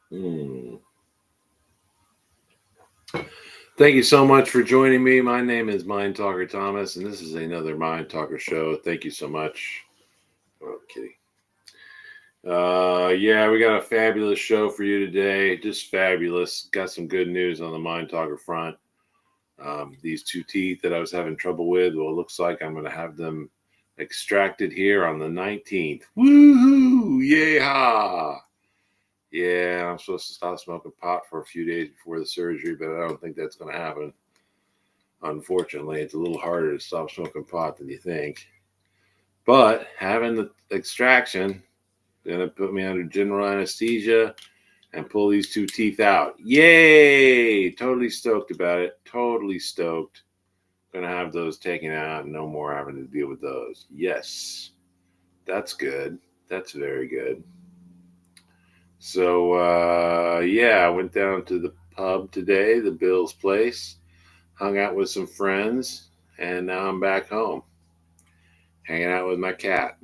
Hmm. Thank you so much for joining me. My name is Mindtalker Thomas, and this is another Mindtalker show. Thank you so much. Oh, kitty. Yeah, we got a fabulous show for you today. Just fabulous. Got some good news on the Mindtalker front. These two teeth that I was having trouble with, well, it looks like I'm going to have them extracted here on the 19th. Woohoo! Yeehaw! Yeah, I'm supposed to stop smoking pot for a few days before the surgery, but I don't think that's going to happen. Unfortunately, it's a little harder to stop smoking pot than you think. But having the extraction going to put me under general anesthesia and pull these two teeth out. Yay! Totally stoked about it. Totally stoked. Gonna have those taken out and no more having to deal with those. Yes. That's good. That's very good. So yeah, I went down to the pub today, the Bill's place, hung out with some friends, and now I'm back home, hanging out with my cat.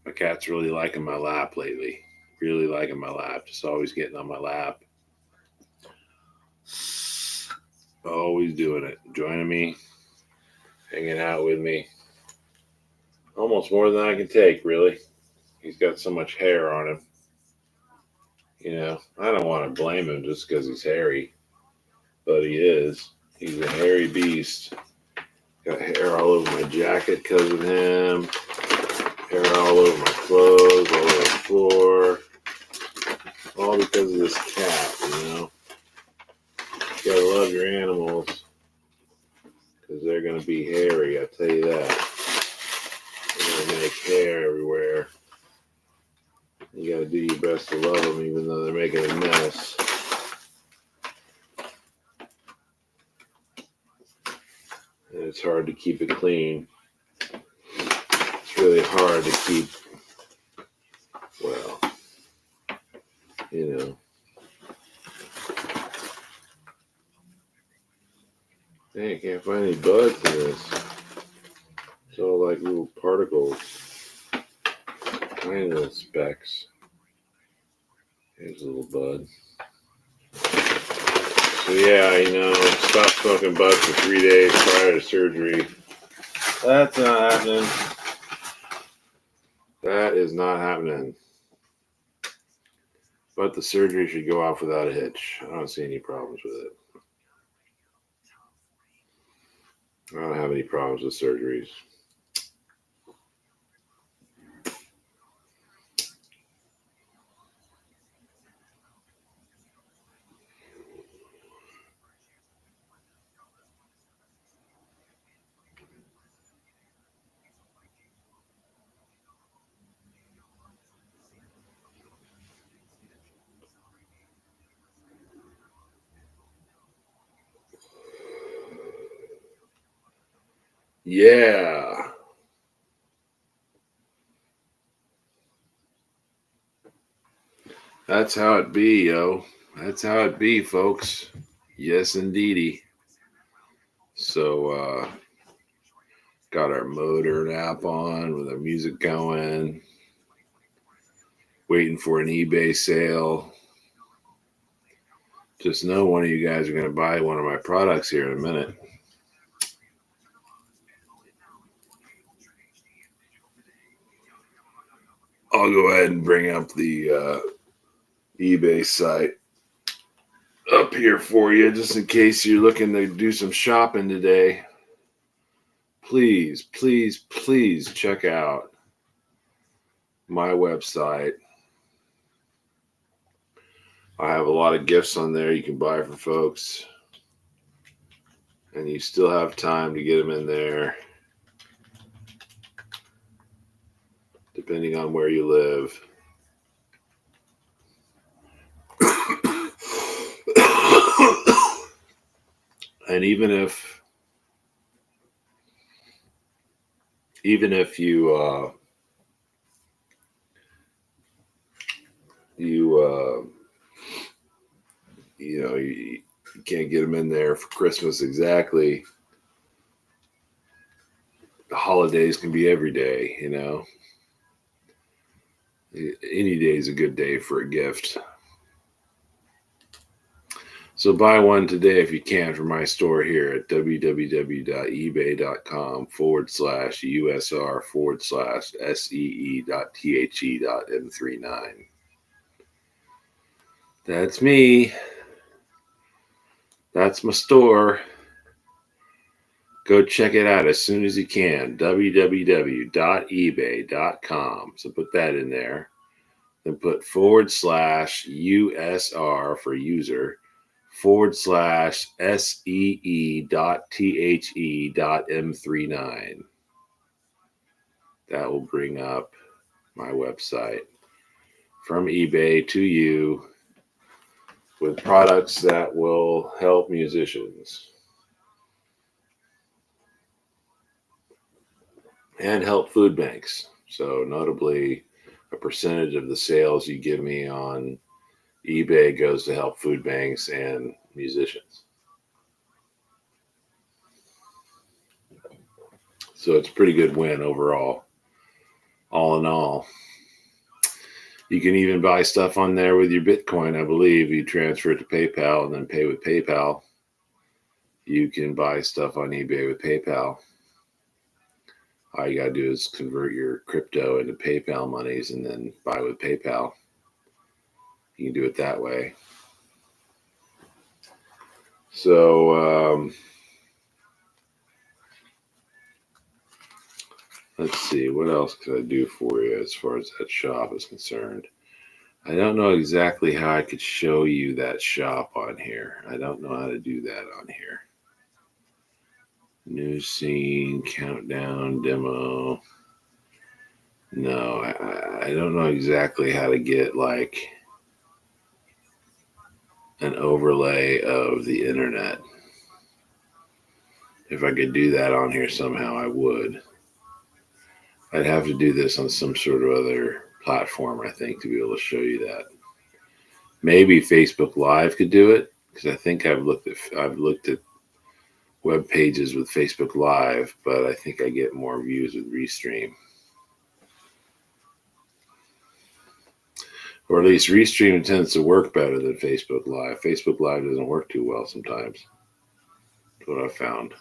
My cat's really liking my lap lately. Really liking my lap. Just always getting on my lap. Always doing it. Joining me, hanging out with me. Almost more than I can take, really. He's got so much hair on him. I don't want to blame him just because he's hairy, but he is. He's a hairy beast. Got hair all over my jacket because of him. Hair all over my clothes, all over the floor. All because of this cat. You gotta love your animals because they're gonna be hairy, I tell you that. They're gonna make hair everywhere. You gotta do your best to love them even though they're making a mess. And it's hard to keep it clean. It's really hard to keep, well, you know. Dang, I can't find any buds in this. It's all like little particles. Tiny little specks. Here's a little bud. So yeah, stopped smoking bud for 3 days prior to surgery. That's not happening. That is not happening. But the surgery should go off without a hitch. I don't see any problems with it. I don't have any problems with surgeries. Yeah. That's how it be, yo. That's how it be, folks. Yes, indeedy. So, got our motor app on with our music going, waiting for an eBay sale. Just know one of you guys are going to buy one of my products here in a minute. I'll go ahead and bring up the eBay site up here for you just in case you're looking to do some shopping today. Please, please, please check out my website. I have a lot of gifts on there you can buy for folks. And you still have time to get them in there, depending on where you live. And even if you can't get them in there for Christmas exactly, the holidays can be every day. Any day is a good day for a gift. So buy one today if you can from my store here at www.ebay.com/USR/SEE.THE.M39. That's me. That's my store. Go check it out as soon as you can. www.ebay.com. So put that in there. Then put /USR for user /SEE.THE.M39. That will bring up my website from eBay to you with products that will help musicians and help food banks. So, notably, a percentage of the sales you give me on eBay goes to help food banks and musicians. So, it's a pretty good win overall, all in all. You can even buy stuff on there with your Bitcoin, I believe. You transfer it to PayPal and then pay with PayPal. You can buy stuff on eBay with PayPal. All you got to do is convert your crypto into PayPal monies and then buy with PayPal. You can do it that way. So, let's see. What else could I do for you as far as that shop is concerned? I don't know exactly how I could show you that shop on here. I don't know how to do that on here. New scene, countdown, demo. No, I don't know exactly how to get like an overlay of the internet. If I could do that on here somehow, I would. I'd have to do this on some sort of other platform, I think, to be able to show you that. Maybe Facebook Live could do it, because I think I've looked at web pages with Facebook Live, but I think I get more views with Restream. Or at least Restream tends to work better than Facebook Live. Facebook Live doesn't work too well sometimes. That's what I've found.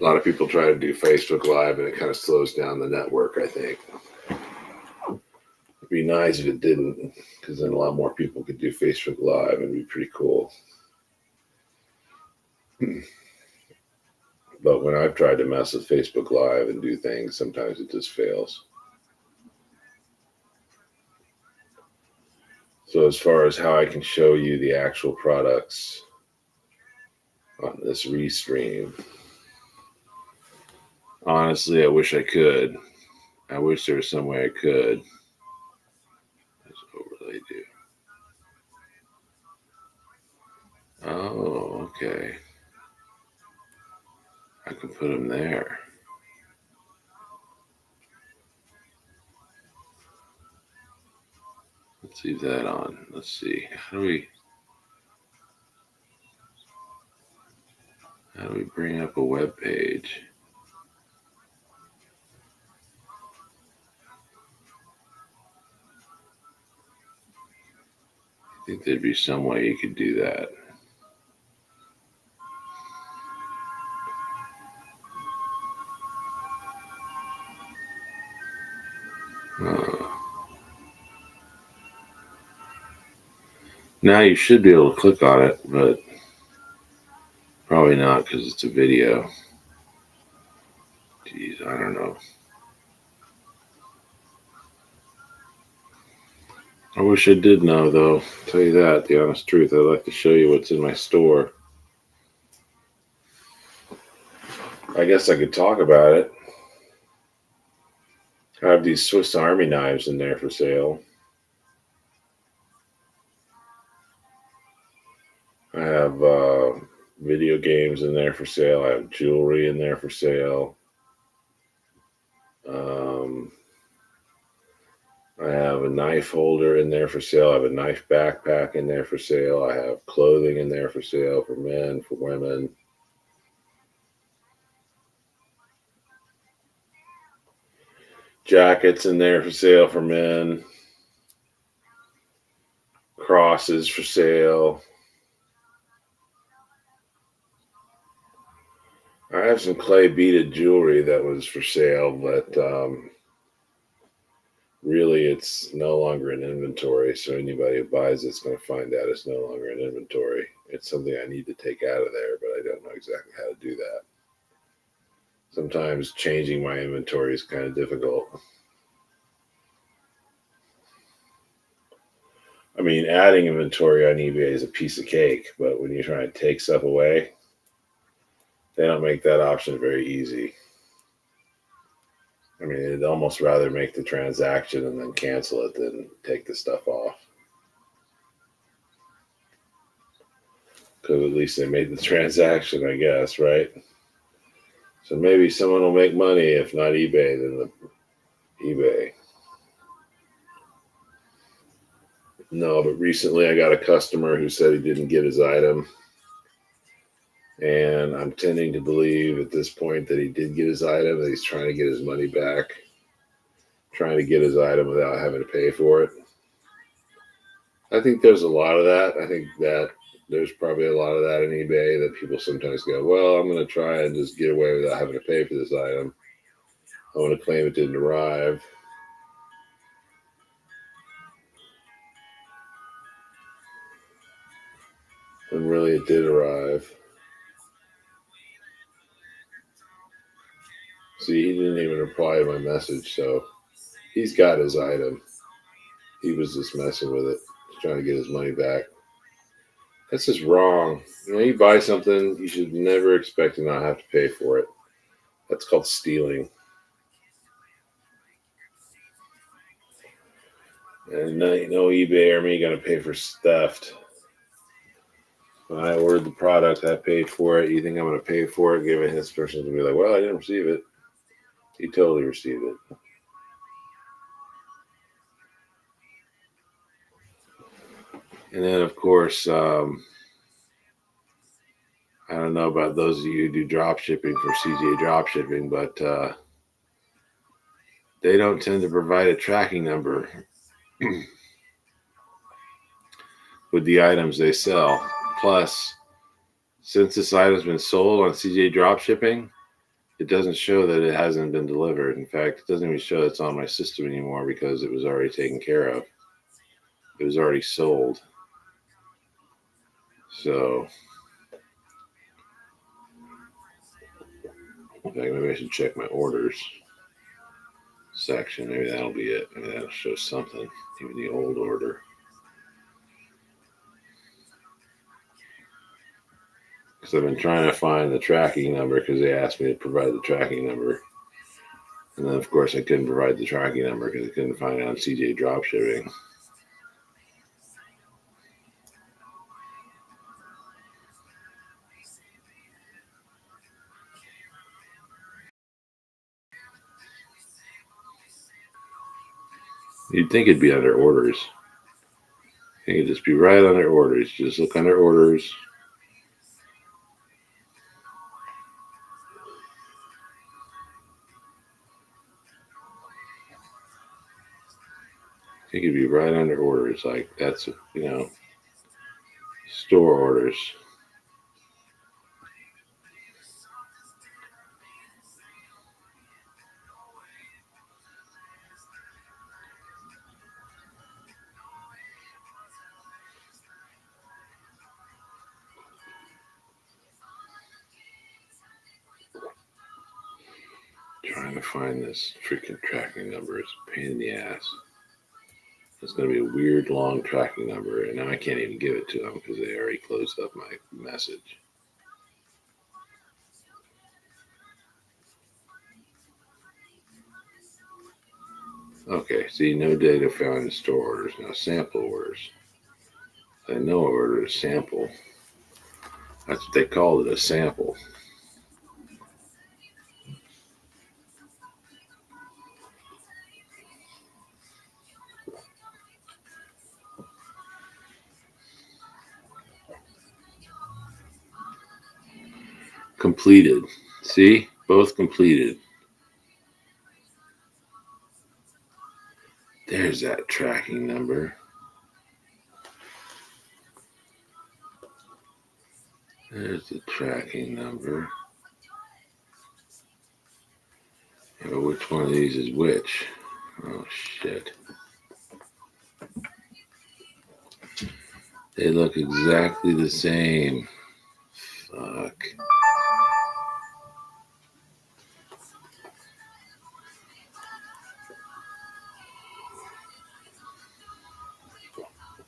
A lot of people try to do Facebook Live and it kind of slows down the network, I think. It'd be nice if it didn't, because then a lot more people could do Facebook Live and it'd be pretty cool. But when I've tried to mess with Facebook Live and do things, sometimes it just fails. So as far as how I can show you the actual products on this Restream, honestly, I wish I could. I wish there was some way I could. Let's overlay do. Oh, okay. I can put them there. Let's leave that on. Let's see. How do we bring up a web page? I think there'd be some way you could do that. Now you should be able to click on it, but probably not because it's a video. Jeez, I don't know. I wish I did know, though. I'll tell you that, the honest truth. I'd like to show you what's in my store. I guess I could talk about it. I have these Swiss Army knives in there for sale. I have video games in there for sale. I have jewelry in there for sale. I have a knife holder in there for sale. I have a knife backpack in there for sale. I have clothing in there for sale for men, for women. Jackets in there for sale for men. Crosses for sale. I have some clay beaded jewelry that was for sale, but really it's no longer in inventory. So anybody who buys it's going to find out it's no longer in inventory. It's something I need to take out of there, but I don't know exactly how to do that. Sometimes changing my inventory is kind of difficult. I mean, adding inventory on eBay is a piece of cake, but when you're trying to take stuff away, they don't make that option very easy. I mean, they'd almost rather make the transaction and then cancel it than take the stuff off. Because at least they made the transaction, I guess, right? So maybe someone will make money, if not eBay, then the eBay. No, but recently I got a customer who said he didn't get his item. And I'm tending to believe at this point that he did get his item, that he's trying to get his money back, trying to get his item without having to pay for it. I think there's a lot of that. I think that there's probably a lot of that in eBay that people sometimes go, well, I'm going to try and just get away without having to pay for this item. I want to claim it didn't arrive. When really it did arrive. See, he didn't even reply to my message, so he's got his item. He was just messing with it, trying to get his money back. That's just wrong. When you buy something, you should never expect to not have to pay for it. That's called stealing. And no eBay or me going to pay for theft. When I ordered the product, I paid for it. You think I'm going to pay for it? Give it. This person's going to be like, well, I didn't receive it. He totally received it. And then, of course, I don't know about those of you who do drop shipping for CJ drop shipping, but they don't tend to provide a tracking number with the items they sell. Plus, since this item's been sold on CJ drop shipping, it doesn't show that it hasn't been delivered. In fact, it doesn't even show it's on my system anymore because it was already taken care of. It was already sold. So, in fact, maybe I should check my orders section. Maybe that'll be it. Maybe that'll show something, even the old order. Because I've been trying to find the tracking number because they asked me to provide the tracking number. And then, of course, I couldn't provide the tracking number because I couldn't find it on CJ Dropshipping. You'd think it'd be under orders. I think it'd just be right under orders. Just look under orders. I think it'd be right under orders. Like that's, store orders. Trying to find this freaking tracking number is a pain in the ass. It's going to be a weird long tracking number, and now I can't even give it to them because they already closed up my message. Okay, see, no data found in store orders. Now, sample orders. I know I ordered a sample. That's what they called it, a sample. Completed. See? Both completed. There's that tracking number. There's the tracking number. Yeah, but which one of these is which? Oh, shit. They look exactly the same. Fuck.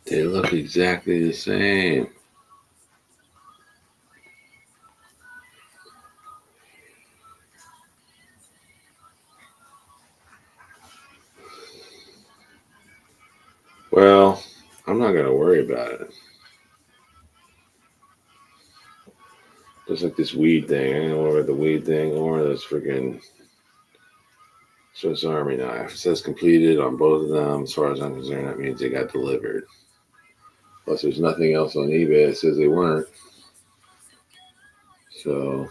They look exactly the same. Well, I'm not going to worry about it. Just like this weed thing. I don't know about the weed thing or this freaking Swiss Army knife. It says completed on both of them. As far as I'm concerned, that means they got delivered. Plus, there's nothing else on eBay that says they weren't. So,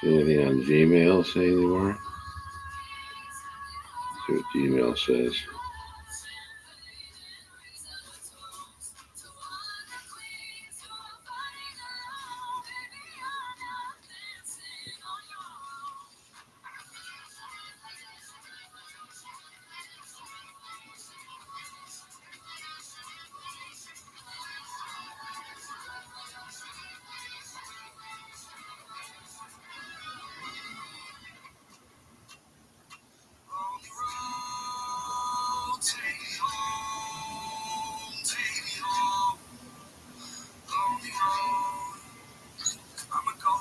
see anything on Gmail saying they weren't? See what Gmail says.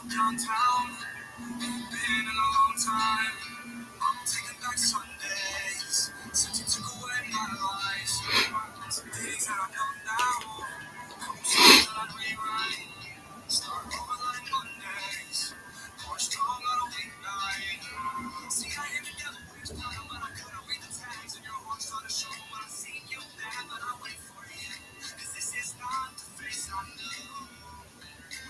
Downtown, been in a long time. I'm taking back Sundays since you took away my life. Some days that I know now, some songs that I rewrite. Start over like Mondays, more strong on a weeknight. See, I hit the devil with his plan, but I couldn't read the tags. And your heart started showing when I see you there, but I wait for you. Cause this is not the face I knew.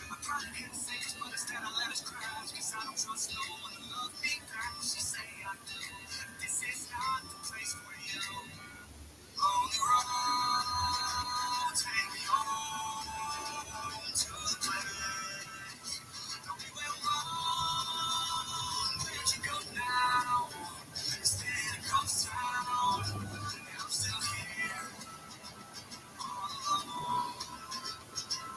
I probably can't say this, but instead I let it crash. Cause I don't trust no one to love me back. She say I do. This is not the place for you. Lonely road, take me home to the place. Don't be well wrong. Where'd you go now? Instead it comes down. And I'm still here. All alone.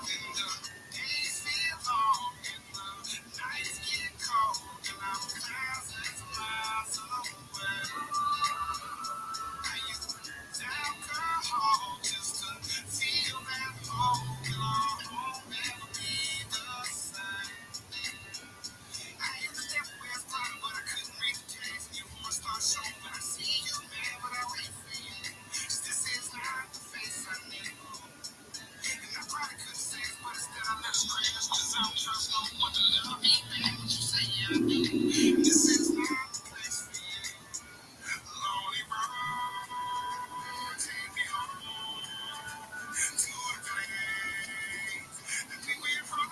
And the days feel long. Nights get cold, and I'm thousands of miles away. I use alcohol just to feel that home, and our home never be the same. I hit the devil with fire, but I couldn't read the text. You want to start showing when I see you, man, but I wait for you. 'Cause this is not the face I need. And I probably could say it, but instead I let it crash. 'Cause I don't trust no one to love me back. What you say I do. This is not the place for you. Lonely road, take me home to a place that we went from.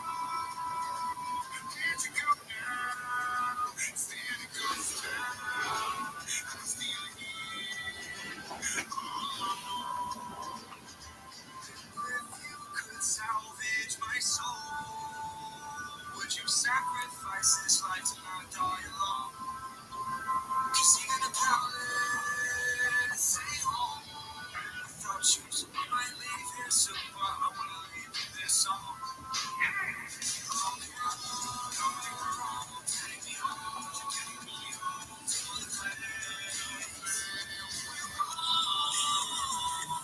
Where'd you go now? Instead it goes down. I'm still here. If you could salvage my soul, would you sacrifice this life to not die alone? Cause even the palace say home. I thought you might leave here soon, but I wanna leave with this song. On the road, take me home to the place.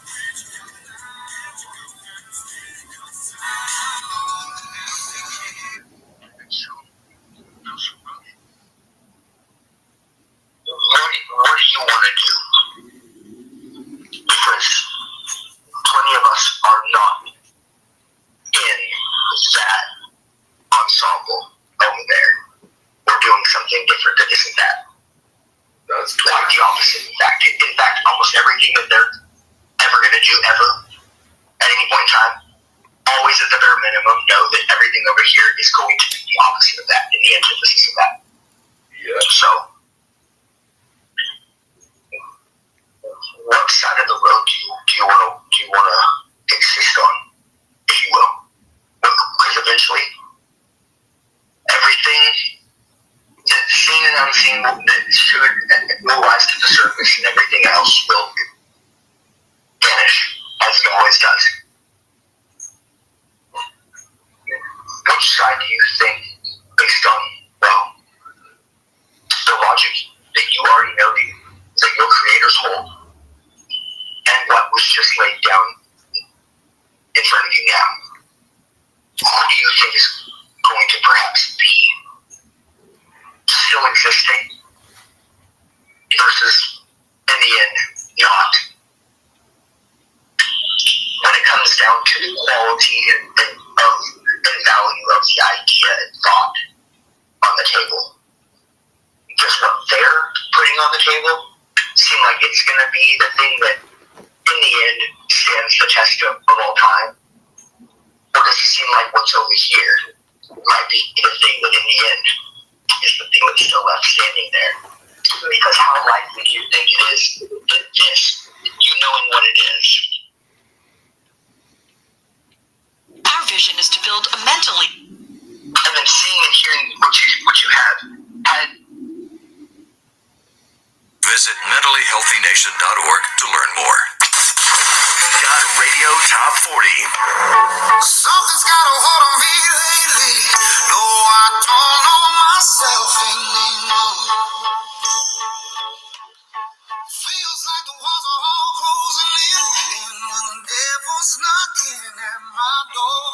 Where'd you go now? Where'd you go now? Instead it comes down. And I'm still here. What do you want to do? Because plenty of us are not in that ensemble over there. We're doing something different that isn't that. That's quite the opposite. In fact, almost everything that they're ever going to do ever, at any point in time, always at the bare minimum, know that everything over here is going to be the opposite of that, in the antithesis of that. Yeah. So, everything, the seen and unseen that will rise to the surface, and everything else will vanish, as it always does. Which side do you think, based on, well, the logic that you already know that your creators hold, and what was just laid down in front of you now? Who do you think is going to perhaps be still existing versus, in the end, not? When it comes down to the quality and value of the idea and thought on the table, just what they're putting on the table seem like it's going to be the thing that, in the end, stands the test of all time? Or does it seem like what's over here might be the thing that, in the end, is the thing that's still left standing there? Because how likely do you think it is that this, you knowing what it is? Our vision is to build a mentally, and then seeing and hearing what you have had. Visit mentallyhealthynation.org to learn more. Radio Top 40. Something's got a hold on me lately. No, I don't know myself anymore. Feels like the walls are all closing in, and the devil's knocking at my door.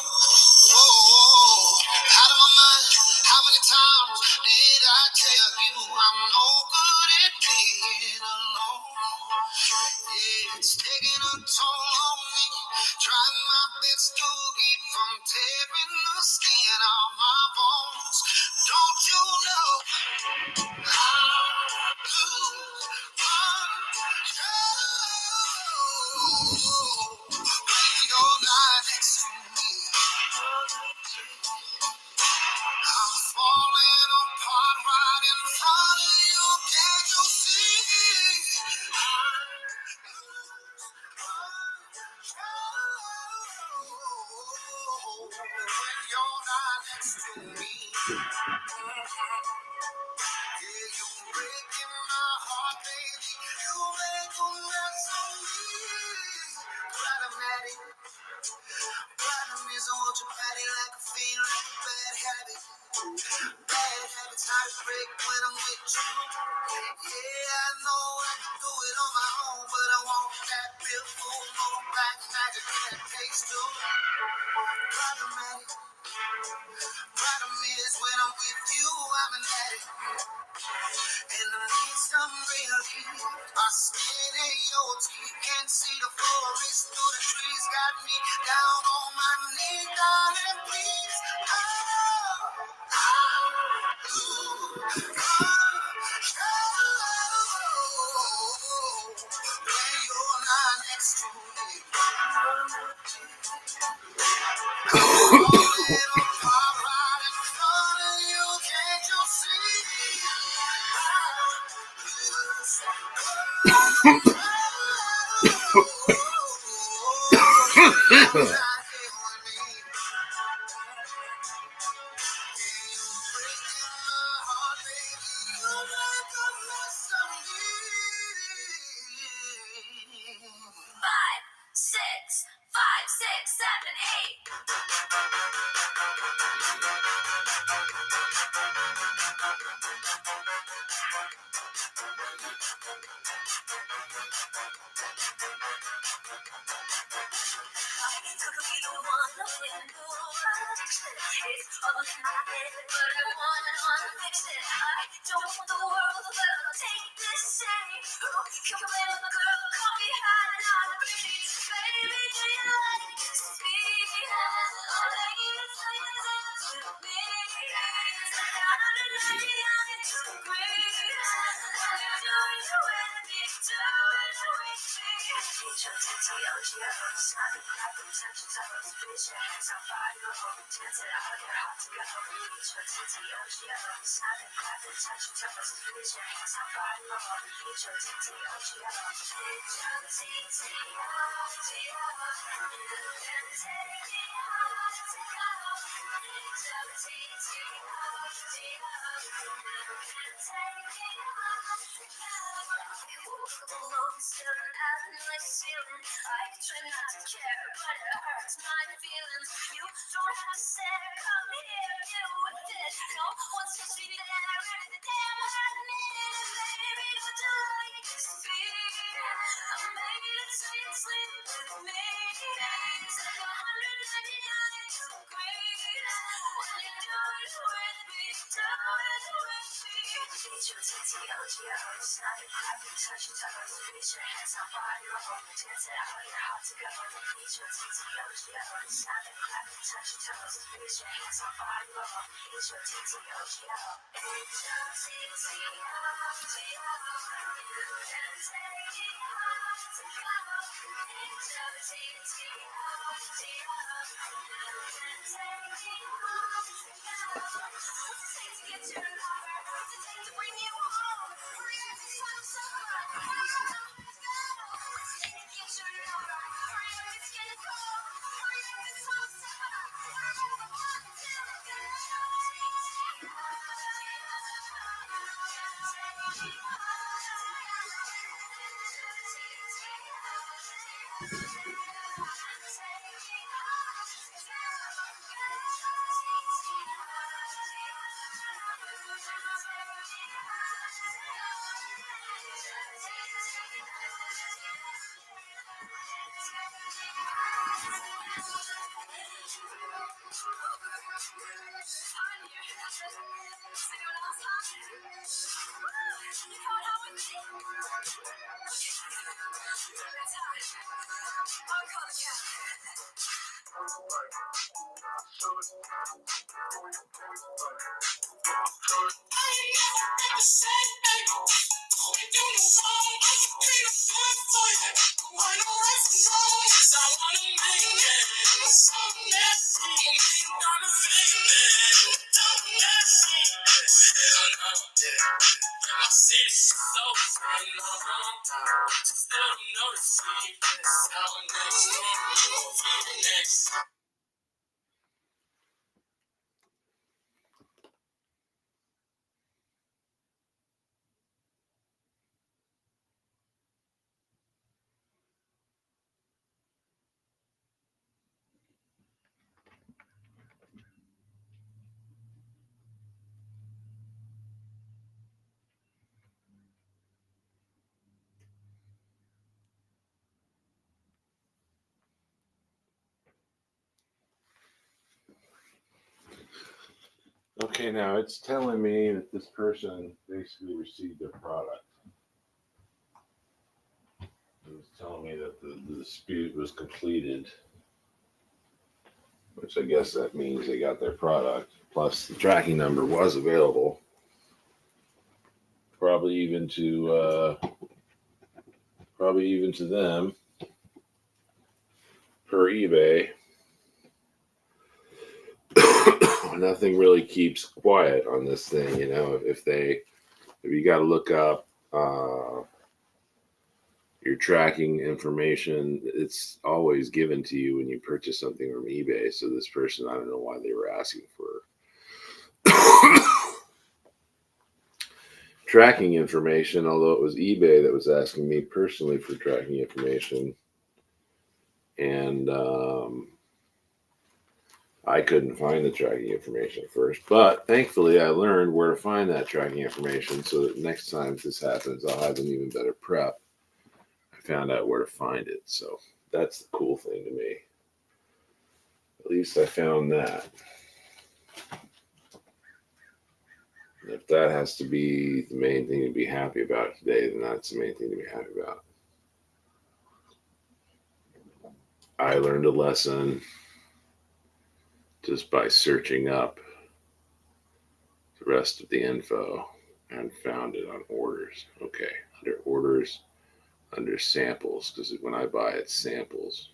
Whoa, out of my mind. How many times did I tell you I'm no good at being alone? Yeah, it's taking a toll on me. Trying my best to keep from tearing the skin off my bones. Don't you know how to control when you're not next to me? I'm falling apart right in front of you. Can't you see? When you're not next to me. Yeah, you're breaking my heart, baby. You make a mess of me. Problematic. Problem is, I want you patty like a fiend, like a bad habit. Bad habits hard to break when I'm with you. Yeah, I know I can do it on my own, but I want that beautiful, no black magic that taste too. Problematic. Problem is, when I'm with you, I'm an addict. And I need some relief. My skin ain't your teeth. Can't see the forest through the trees. Got me down on my knees, darling, please. When you're not next to me. Five, six, seven, eight. I try not to care, but it hurts my feelings. You don't have to stare, come here, get with it. No one's supposed to be there, and damn hard minute, baby, don't you like this beat? I made it so you sleep with me. It's like 199 degrees. When you do it with me, do it with me. Need you to T-O-G-O, it's not a happy touch your toes. Reach your hands up on your own, dance it out, you're hot to go. Need you to T-O-G-O, it's not a happy touch your toes. Reach your hands up on your own, need you to T-O-G-O. Okay, now it's telling me that this person basically received their product. It was telling me that the dispute was completed, which I guess that means they got their product. Plus, the tracking number was available, probably even to them per eBay. Nothing really keeps quiet on this thing, you know. If you got to look up your tracking information, it's always given to you when you purchase something from eBay. So this person, I don't know why they were asking for tracking information, although it was eBay that was asking me personally for tracking information. And I couldn't find the tracking information at first, but thankfully I learned where to find that tracking information so that next time this happens, I'll have an even better prep. I found out where to find it. So that's the cool thing to me. At least I found that. And if that has to be the main thing to be happy about today, then that's the main thing to be happy about. I learned a lesson just by searching up the rest of the info and found it on orders. Okay, under orders, under samples, because when I buy it, samples.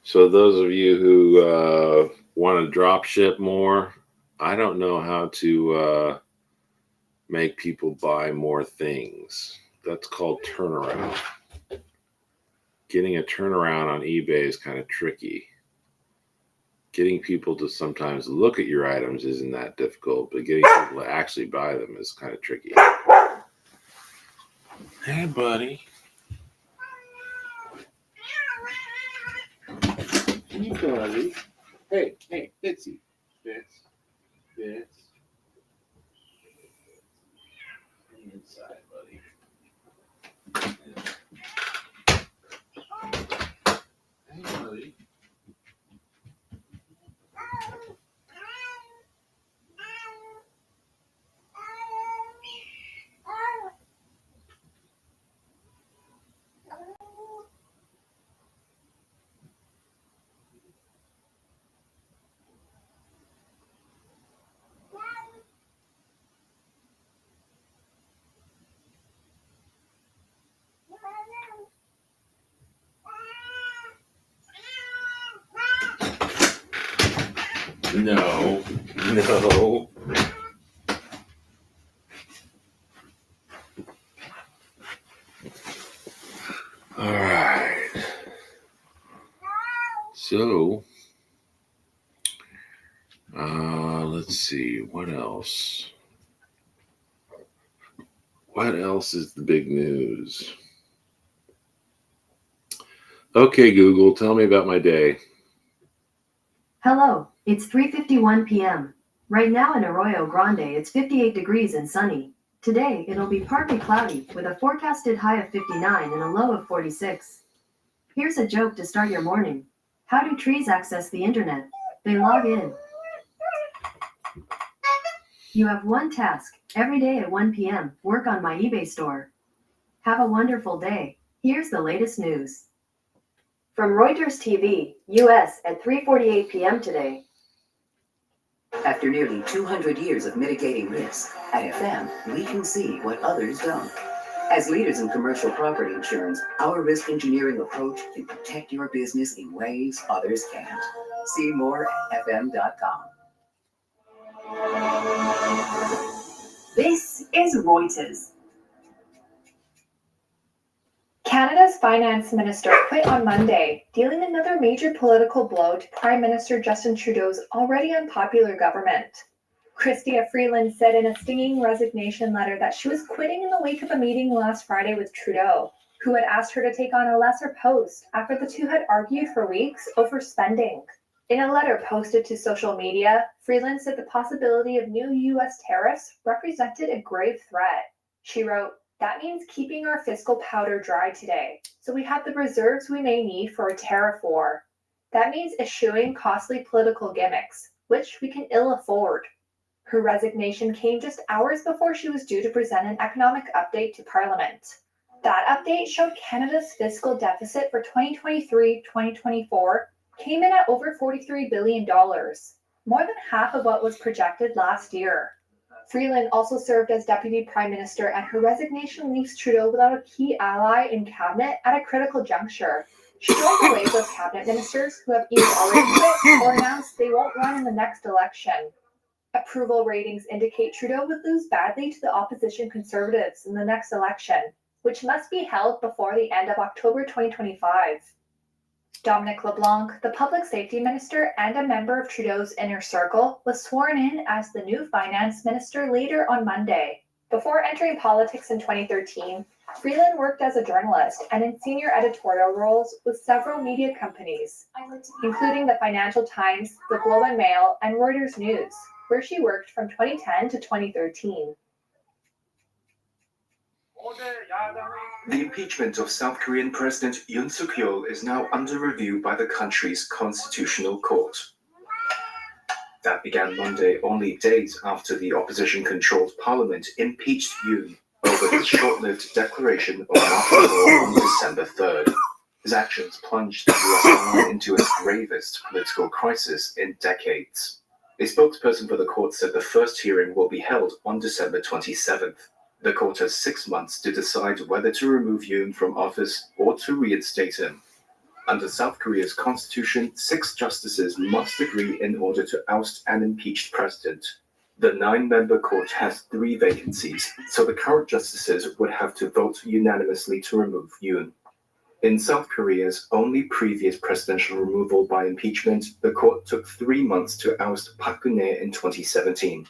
So those of you who want to drop ship more. I don't know how to make people buy more things. That's called turnaround. Getting a turnaround on eBay is kind of tricky. Getting people to sometimes look at your items isn't that difficult, but getting people to actually buy them is kind of tricky. Hey, buddy. Hey, buddy. Hey, Fitzy. Fitz. Inside, buddy. Hey, buddy. No. All right. So, let's see. What else? What else is the big news? Okay, Google, tell me about my day. Hello, it's 3:51 p.m. Right now in Arroyo Grande, it's 58 degrees and sunny. Today, it'll be partly cloudy with a forecasted high of 59 and a low of 46. Here's a joke to start your morning. How do trees access the internet? They log in. You have one task. Every day at 1 p.m., work on my eBay store. Have a wonderful day. Here's the latest news. From Reuters TV, US at 3:48 p.m. today. After nearly 200 years of mitigating risk, at FM, we can see what others don't. As leaders in commercial property insurance, our risk engineering approach can protect your business in ways others can't. See more at fm.com. This is Reuters. Canada's finance minister quit on Monday, dealing another major political blow to Prime Minister Justin Trudeau's already unpopular government. Chrystia Freeland said in a stinging resignation letter that she was quitting in the wake of a meeting last Friday with Trudeau, who had asked her to take on a lesser post after the two had argued for weeks over spending. In a letter posted to social media, Freeland said the possibility of new U.S. tariffs represented a grave threat. She wrote, "That means keeping our fiscal powder dry today, so we have the reserves we may need for a tariff war. That means eschewing costly political gimmicks, which we can ill afford." Her resignation came just hours before she was due to present an economic update to Parliament. That update showed Canada's fiscal deficit for 2023-2024 came in at over $43 billion, more than half of what was projected last year. Freeland also served as Deputy Prime Minister, and her resignation leaves Trudeau without a key ally in cabinet at a critical juncture. She joined the wave of cabinet ministers who have either already quit or announced they won't run in the next election. Approval ratings indicate Trudeau would lose badly to the opposition Conservatives in the next election, which must be held before the end of October 2025. Dominic LeBlanc, the public safety minister and a member of Trudeau's inner circle, was sworn in as the new finance minister later on Monday. Before entering politics in 2013, Freeland worked as a journalist and in senior editorial roles with several media companies, including the Financial Times, the Globe and Mail, and Reuters News, where she worked from 2010 to 2013. The impeachment of South Korean President Yoon Suk-yeol is now under review by the country's constitutional court. That began Monday, only days after the opposition-controlled parliament impeached Yoon over his short-lived declaration of martial law on December 3rd. His actions plunged the US ally into its gravest political crisis in decades. A spokesperson for the court said the first hearing will be held on December 27th. The court has 6 months to decide whether to remove Yoon from office or to reinstate him. Under South Korea's constitution, 6 justices must agree in order to oust an impeached president. The 9-member court has 3 vacancies, so the current justices would have to vote unanimously to remove Yoon. In South Korea's only previous presidential removal by impeachment, the court took 3 months to oust Park Geun-hye in 2017.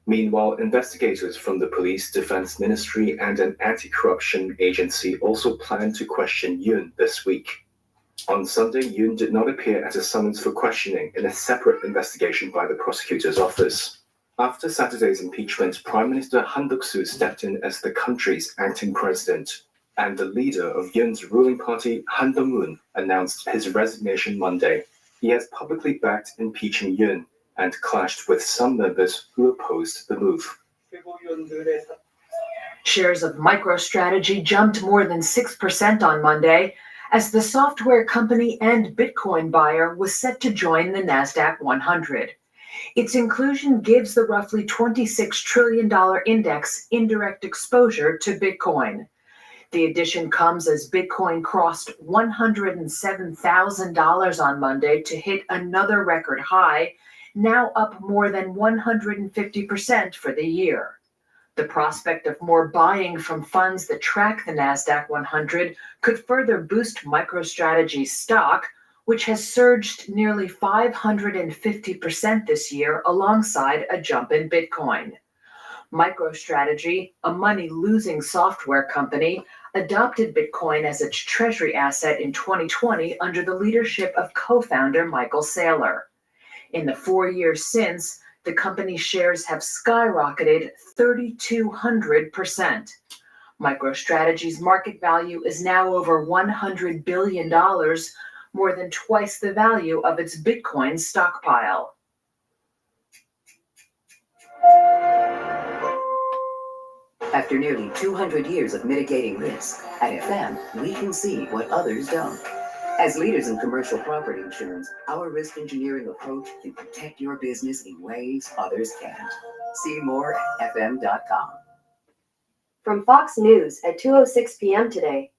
Meanwhile, investigators from the Police Defense Ministry and an anti-corruption agency also plan to question Yoon this week. On Sunday, Yoon did not appear at a summons for questioning in a separate investigation by the prosecutor's office. After Saturday's impeachment, Prime Minister Han Duck-soo stepped in as the country's acting president, and the leader of Yoon's ruling party, Han Dong-un, announced his resignation Monday. He has publicly backed impeaching Yoon and clashed with some members who opposed the move. Shares of MicroStrategy jumped more than 6% on Monday as the software company and Bitcoin buyer was set to join the NASDAQ 100. Its inclusion gives the roughly $26 trillion index indirect exposure to Bitcoin. The addition comes as Bitcoin crossed $107,000 on Monday to hit another record high, now up more than 150% for the year. The prospect of more buying from funds that track the NASDAQ 100 could further boost MicroStrategy's stock, which has surged nearly 550% this year alongside a jump in Bitcoin. MicroStrategy, a money-losing software company, adopted Bitcoin as its treasury asset in 2020 under the leadership of co-founder Michael Saylor. In the 4 years since, the company's shares have skyrocketed 3,200%. MicroStrategy's market value is now over $100 billion, more than twice the value of its Bitcoin stockpile. After nearly 200 years of mitigating risk, at FM, we can see what others don't. As leaders in commercial property insurance, our risk engineering approach can protect your business in ways others can't. See more at fm.com. From Fox News at 2:06 p.m. today.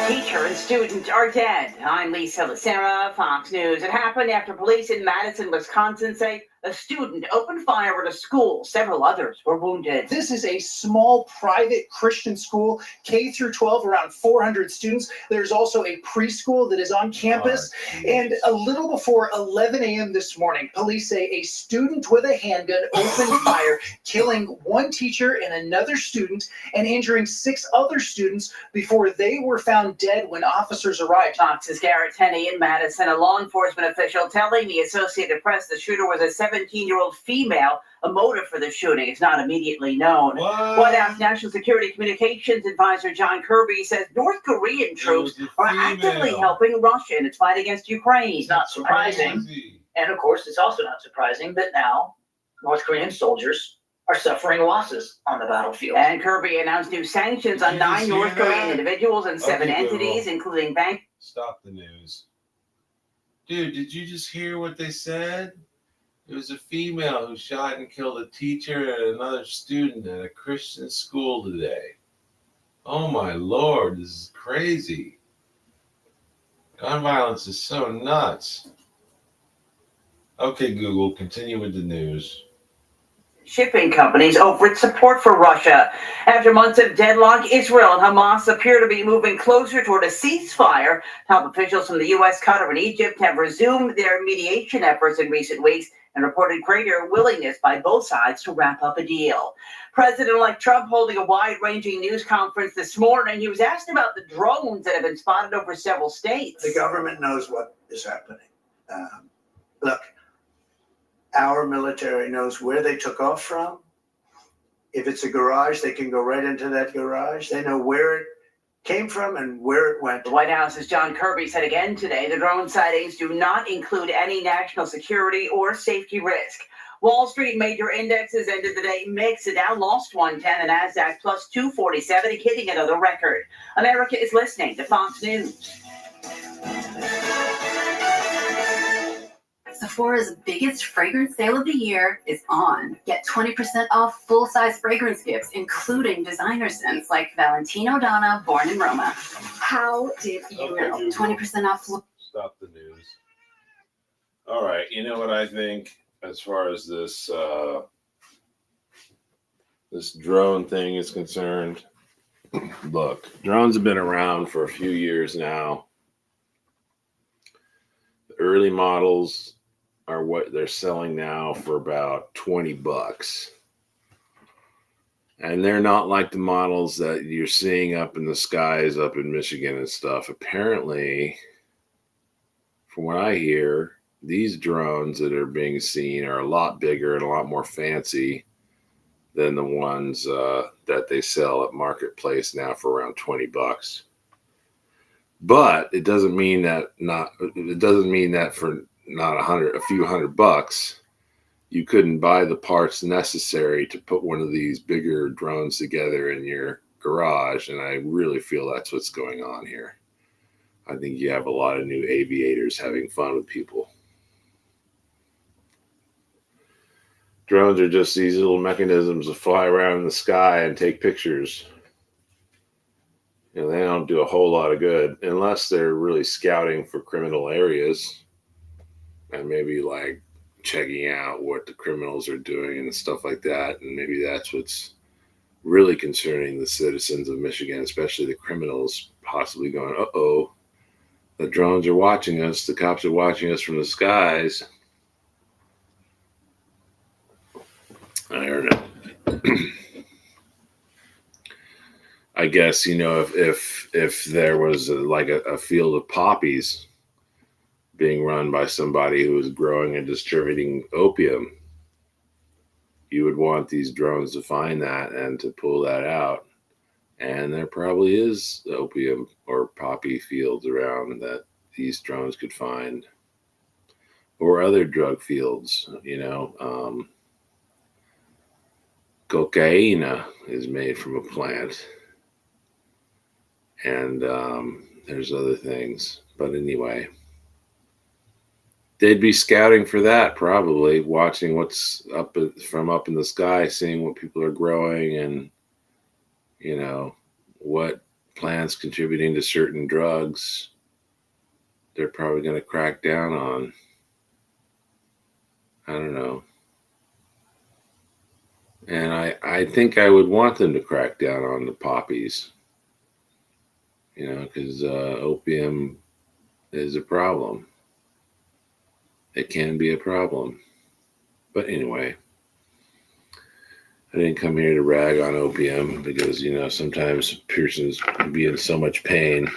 Teacher and student are dead. I'm Lisa Lucera, Fox News. It happened after police in Madison, Wisconsin say a student opened fire at a school. Several others were wounded. This is a small private Christian school, K through 12, around 400 students. There's also a preschool that is on campus. And a little before 11 a.m. this morning, police say a student with a handgun opened fire, killing one teacher and another student and injuring 6 other students before they were found dead when officers arrived. Fox's Garrett Tenney in Madison, a law enforcement official telling the Associated Press the shooter was a 17-year-old female. A motive for the shooting is not immediately known. White House National Security Communications Advisor John Kirby says North Korean troops are actively helping Russia in its fight against Ukraine. It's not surprising. And of course, it's also not surprising that now North Korean soldiers are suffering losses on the battlefield. And Kirby announced new sanctions on 9 North Korean individuals and 7 entities, including bank. Stop the news. Dude, did you just hear what they said? It was a female who shot and killed a teacher and another student at a Christian school today. Oh my Lord, this is crazy. Gun violence is so nuts. Okay, Google, continue with the news. Shipping companies over its support for Russia. After months of deadlock, Israel and Hamas appear to be moving closer toward a ceasefire. Top officials from the U.S., Qatar, and Egypt have resumed their mediation efforts in recent weeks and reported greater willingness by both sides to wrap up a deal. President-elect Trump holding a wide-ranging news conference this morning. He was asked about the drones that have been spotted over several states. The government knows what is happening. Look, our military knows where they took off from. If it's a garage, they can go right into that garage. They know where it came from and where it went. The White House's John Kirby said again today the drone sightings do not include any national security or safety risk. Wall Street major indexes ended the day mixed. The Dow lost 110, the NASDAQ plus 247, hitting another record. America is listening to Fox News. Sephora's biggest fragrance sale of the year is on. Get 20% off full-size fragrance gifts, including designer scents like Valentino Donna, Born in Roma. How did you know? 20% off. Stop the news. All right, you know what I think as far as this this drone thing is concerned? Look, drones have been around for a few years now. The early models are what they're selling now for about $20. And they're not like the models that you're seeing up in the skies up in Michigan and stuff. Apparently, from what I hear, these drones that are being seen are a lot bigger and a lot more fancy than the ones that they sell at Marketplace now for around $20. But it doesn't mean that for not a few $100 you couldn't buy the parts necessary to put one of these bigger drones together in your garage. And I really feel that's what's going on here. I think you have a lot of new aviators having fun with people. Drones are just these little mechanisms that fly around in the sky and take pictures. You know, they don't do a whole lot of good unless they're really scouting for criminal areas and maybe like checking out what the criminals are doing and stuff like that. And maybe that's what's really concerning the citizens of Michigan, especially the criminals, possibly going, uh-oh, the drones are watching us. The cops are watching us from the skies. I don't know. I guess, you know, if there was a field of poppies being run by somebody who was growing and distributing opium, you would want these drones to find that and to pull that out. And there probably is opium or poppy fields around that these drones could find, or other drug fields. You know, cocaine is made from a plant, and there's other things. But anyway, they'd be scouting for that, probably watching what's up in the sky, seeing what people are growing, and you know what plants contributing to certain drugs they're probably going to crack down on. I don't know. And I think I would want them to crack down on the poppies, you know, because opium is a problem. It can be a problem. But anyway, I didn't come here to rag on opium because, you know, sometimes persons be in so much pain,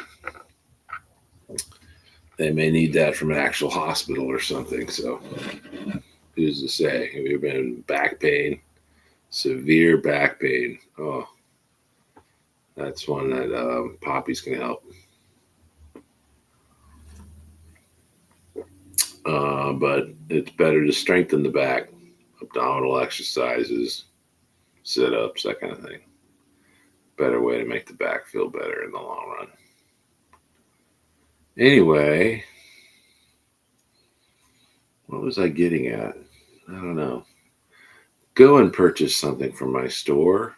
they may need that from an actual hospital or something. So who's to say? Have you been in back pain? Severe back pain. Oh, that's one that poppies can help. But it's better to strengthen the back. Abdominal exercises, sit-ups, that kind of thing. Better way to make the back feel better in the long run. Anyway, what was I getting at? I don't know. Go and purchase something from my store.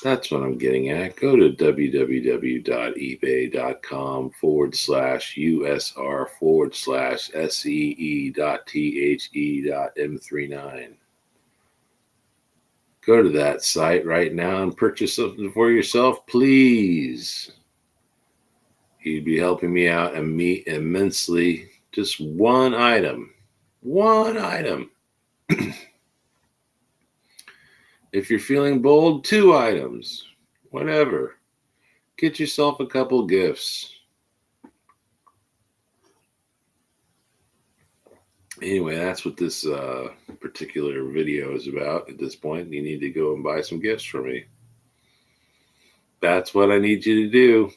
That's what I'm getting at. Go to www.ebay.com/USR/SEE.THE.M39. Go to that site right now and purchase something for yourself, please. You'd be helping me out immensely. Just one item. One item. If you're feeling bold, 2 items. Whatever. Get yourself a couple gifts. Anyway, that's what this particular video is about at this point. You need to go and buy some gifts for me. That's what I need you to do.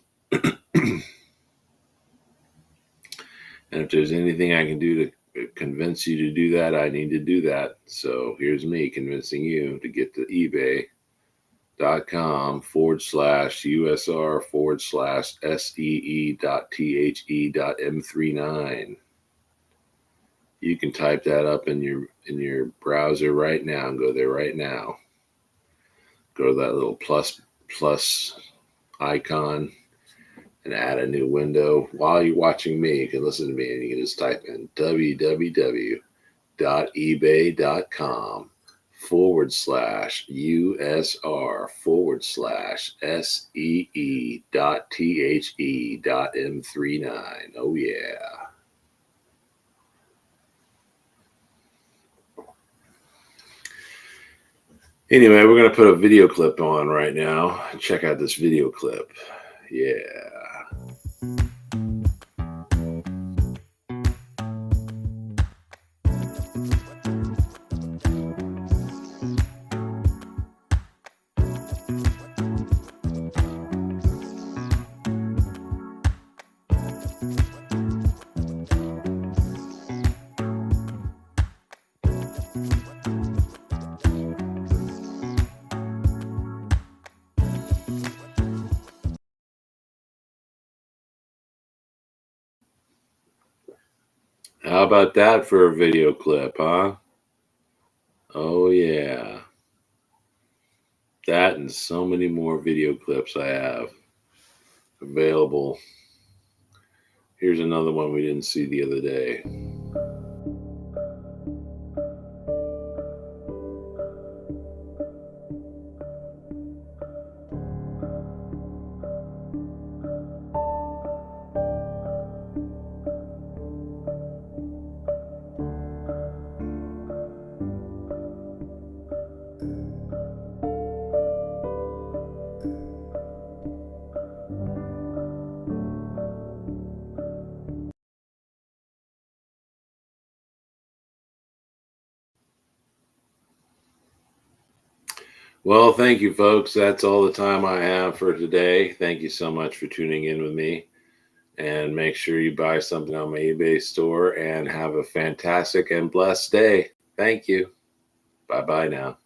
And if there's anything I can do to convince you to do that, I need to do that. So here's me convincing you to get to ebay.com/USR/SEE.THE.M39. You can type that up in your browser right now and go there right now. Go to that little plus icon and add a new window. While you're watching me, you can listen to me and you can just type in www.ebay.com/USR/SEE.THE.M39. Oh, yeah. Anyway, we're going to put a video clip on right now. Check out this video clip. Yeah. How about that for a video clip, huh? Oh, yeah. That and so many more video clips I have available. Here's another one we didn't see the other day. Well, thank you, folks. That's all the time I have for today. Thank you so much for tuning in with me. And make sure you buy something on my eBay store and have a fantastic and blessed day. Thank you. Bye-bye now.